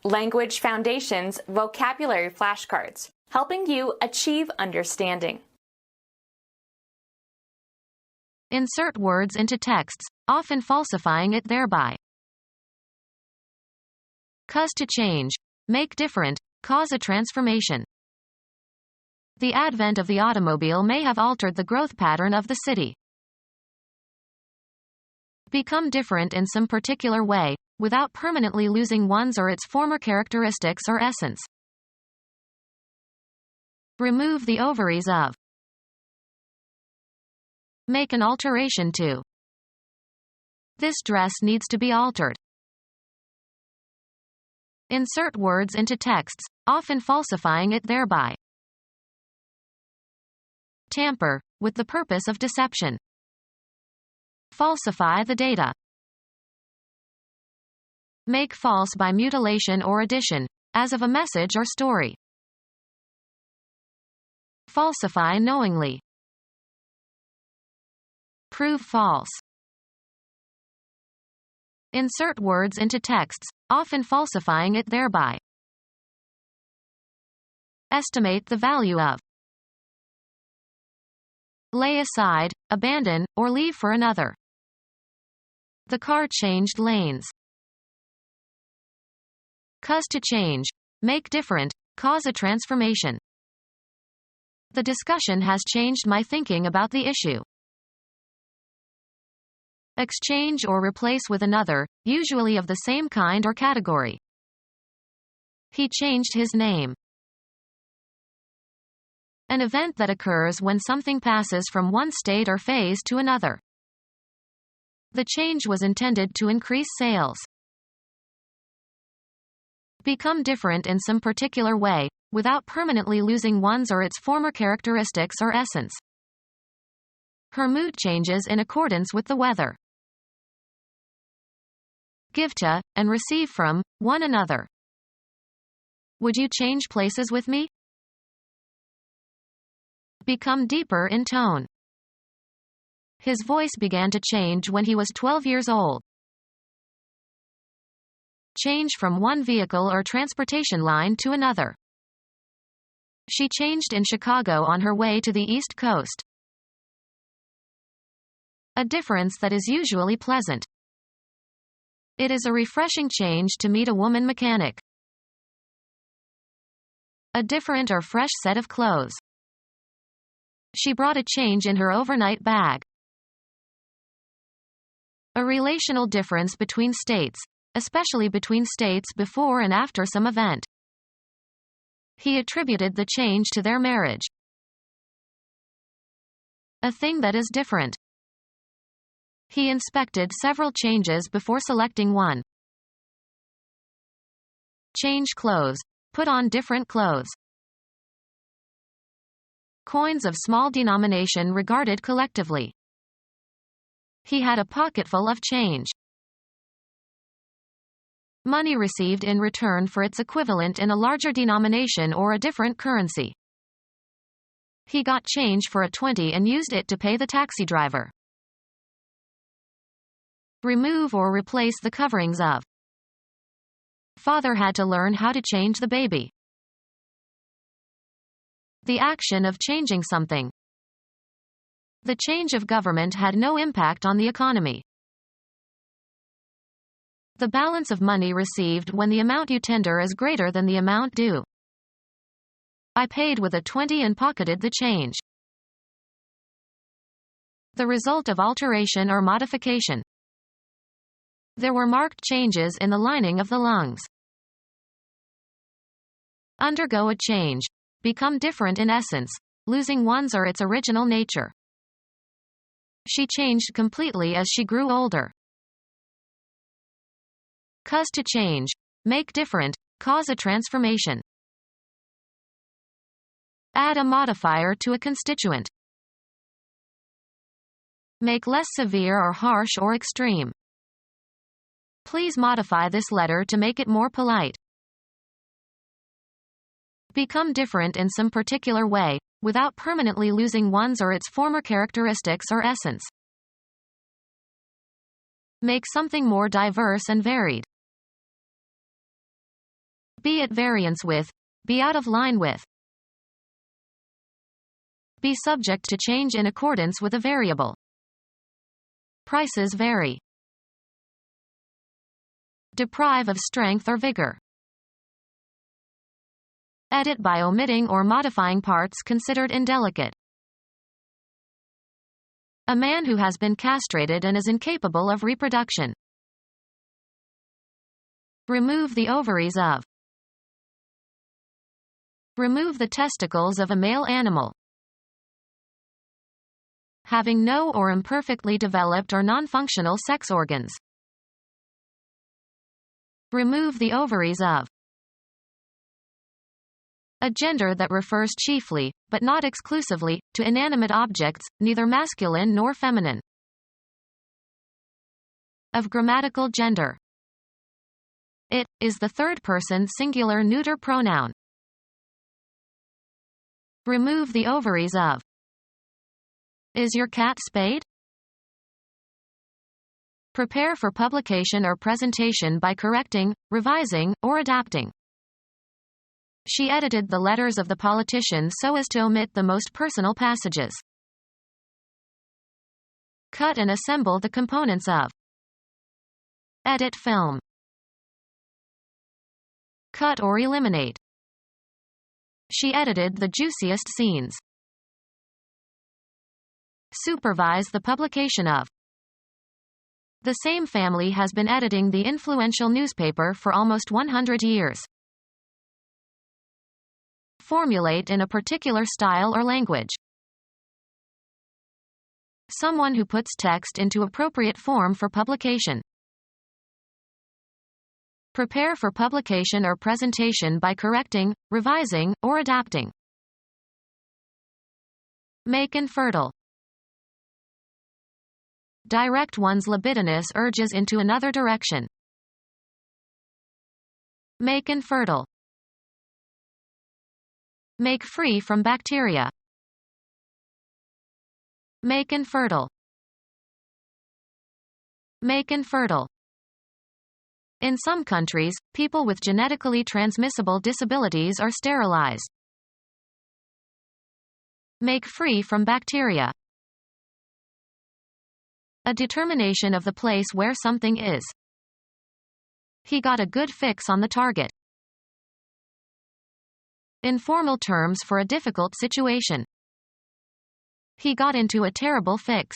Language Foundations Vocabulary Flashcards, helping you achieve understanding. Insert words into texts, often falsifying it thereby. Cause to change, make different, cause a transformation. The advent of the automobile may have altered the growth pattern of the city. Become different in some particular way, without permanently losing one's or its former characteristics or essence. Remove the ovaries of. Make an alteration to. This dress needs to be altered. Insert words into texts, often falsifying it thereby. Tamper, with the purpose of deception. Falsify the data. Make false by mutilation or addition, as of a message or story. Falsify knowingly. Prove false. Insert words into texts, often falsifying it thereby. Estimate the value of. Lay aside, abandon, or leave for another. The car changed lanes. Cause to change, make different, cause a transformation. The discussion has changed my thinking about the issue. Exchange or replace with another, usually of the same kind or category. He changed his name. An event that occurs when something passes from one state or phase to another. The change was intended to increase sales. Become different in some particular way, without permanently losing one's or its former characteristics or essence. Her mood changes in accordance with the weather. Give to, and receive from, one another. Would you change places with me? Become deeper in tone. His voice began to change when he was 12 years old. Change from one vehicle or transportation line to another. She changed in Chicago on her way to the East Coast. A difference that is usually pleasant. It is a refreshing change to meet a woman mechanic. A different or fresh set of clothes. She brought a change in her overnight bag. A relational difference between states, especially between states before and after some event. He attributed the change to their marriage. A thing that is different. He inspected several changes before selecting one. Change clothes. Put on different clothes. Coins of small denomination regarded collectively. He had a pocketful of change. Money received in return for its equivalent in a larger denomination or a different currency. He got change for a 20 and used it to pay the taxi driver. Remove or replace the coverings of. Father had to learn how to change the baby. The action of changing something. The change of government had no impact on the economy. The balance of money received when the amount you tender is greater than the amount due. I paid with a 20 and pocketed the change. The result of alteration or modification. There were marked changes in the lining of the lungs. Undergo a change. Become different in essence, losing one's or its original nature. She changed completely as she grew older. Cause to change, make different, cause a transformation. Add a modifier to a constituent. Make less severe or harsh or extreme. Please modify this letter to make it more polite. Become different in some particular way, without permanently losing one's or its former characteristics or essence. Make something more diverse and varied. Be at variance with. Be out of line with. Be subject to change in accordance with a variable. Prices vary. Deprive of strength or vigor. Edit by omitting or modifying parts considered indelicate. A man who has been castrated and is incapable of reproduction. Remove the ovaries of. Remove the testicles of a male animal. Having no or imperfectly developed or non-functional sex organs. Remove the ovaries of. A gender that refers chiefly, but not exclusively, to inanimate objects, neither masculine nor feminine. Of grammatical gender. It is the third-person singular neuter pronoun. Remove the ovaries of. Is your cat spayed? Prepare for publication or presentation by correcting, revising, or adapting. She edited the letters of the politicians so as to omit the most personal passages. Cut and assemble the components of. Edit film. Cut or eliminate. She edited the juiciest scenes. Supervise the publication of. The same family has been editing the influential newspaper for almost 100 years. Formulate in a particular style or language. Someone who puts text into appropriate form for publication. Prepare for publication or presentation by correcting, revising, or adapting. Make infertile. Direct one's libidinous urges into another direction. Make infertile. Make free from bacteria. Make infertile. Make infertile. In some countries, people with genetically transmissible disabilities are sterilized. Make free from bacteria. A determination of the place where something is. He got a good fix on the target. Informal terms for a difficult situation. He got into a terrible fix.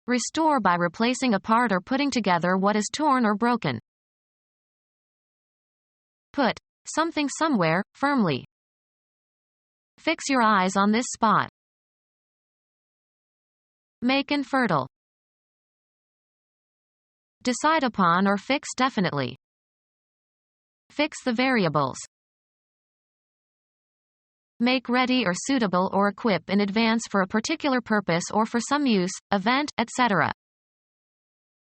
Restore by replacing a part or putting together what is torn or broken. Put something somewhere, firmly. Fix your eyes on this spot. Make infertile. Decide upon or fix definitely. Fix the variables. Make ready or suitable or equip in advance for a particular purpose or for some use, event, etc.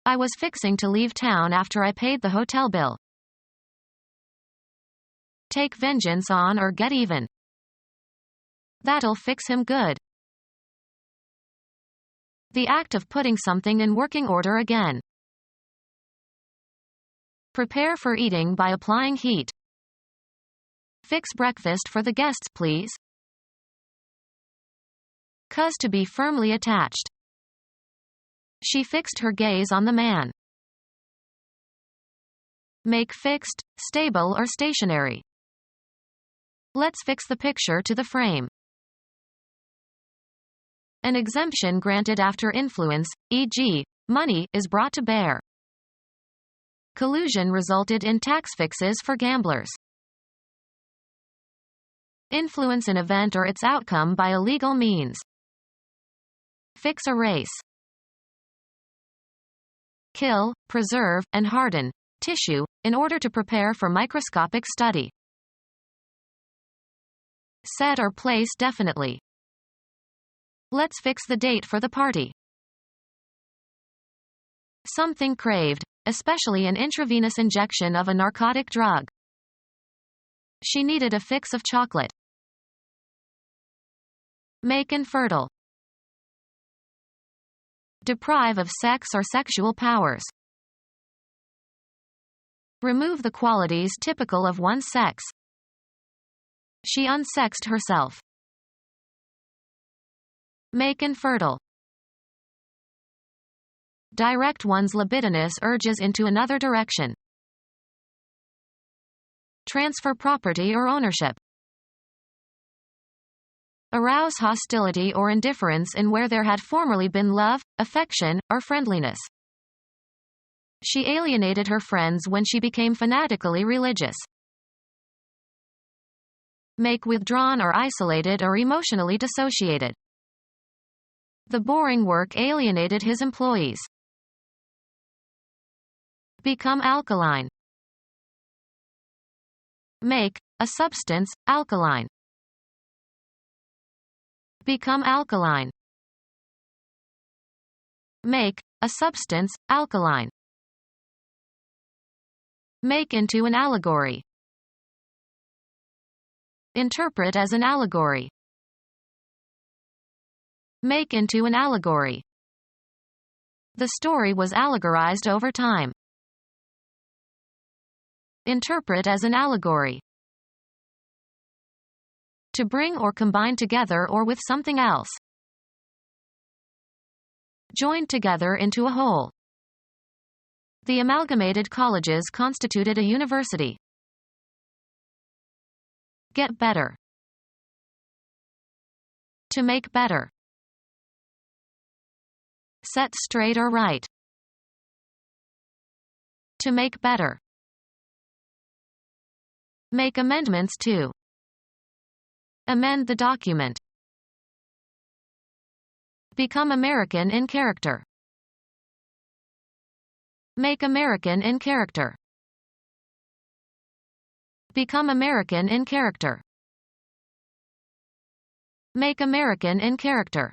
I was fixing to leave town after I paid the hotel bill. Take vengeance on or get even. That'll fix him good. The act of putting something in working order again. Prepare for eating by applying heat. Fix breakfast for the guests, please. Cause to be firmly attached. She fixed her gaze on the man. Make fixed, stable or stationary. Let's fix the picture to the frame. An exemption granted after influence, e.g., money, is brought to bear. Collusion resulted in tax fixes for gamblers. Influence an event or its outcome by illegal means. Fix a race. Kill, preserve, and harden tissue in order to prepare for microscopic study. Set or place definitely. Let's fix the date for the party. Something craved, especially an intravenous injection of a narcotic drug. She needed a fix of chocolate. Make infertile. Deprive of sex or sexual powers. Remove the qualities typical of one's sex. She unsexed herself. Make infertile. Direct one's libidinous urges into another direction. Transfer property or ownership. Arouse hostility or indifference in where there had formerly been love, affection, or friendliness. She alienated her friends when she became fanatically religious. Make withdrawn or isolated or emotionally dissociated. The boring work alienated his employees. Become alkaline. Make a substance alkaline. Become alkaline. Make a substance alkaline. Make into an allegory. Interpret as an allegory. Make into an allegory. The story was allegorized over time. Interpret as an allegory. To bring or combine together or with something else. Joined together into a whole. The amalgamated colleges constituted a university. Get better. To make better. Set straight or right. To make better. Make amendments to. Amend the document. Become American in character. Make American in character. Become American in character. Make American in character.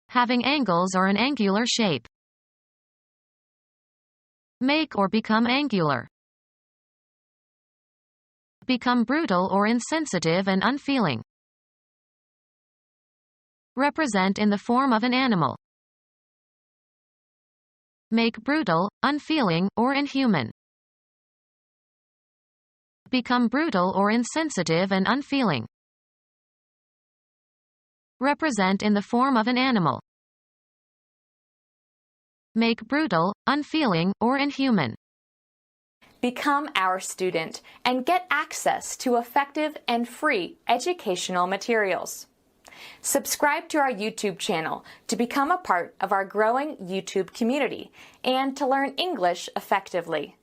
Having angles or an angular shape. Make or become angular. Become brutal or insensitive and unfeeling. Represent in the form of an animal. Make brutal, unfeeling, or inhuman. Become brutal or insensitive and unfeeling. Represent in the form of an animal. Make brutal, unfeeling, or inhuman. Become our student and get access to effective and free educational materials. Subscribe to our YouTube channel to become a part of our growing YouTube community and to learn English effectively.